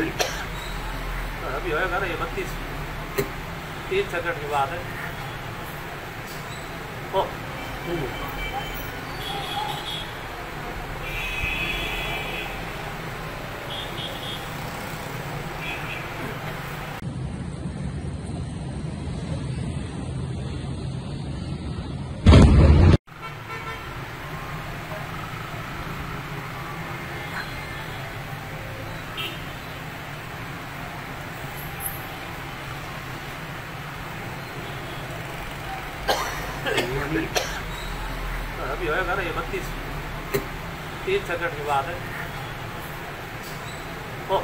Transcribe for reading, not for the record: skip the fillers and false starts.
अभी होएगा ना ये 3 सेकंड की बात है। ओ अभी होएगा ना ये 3 सेकंड की बात है। ओ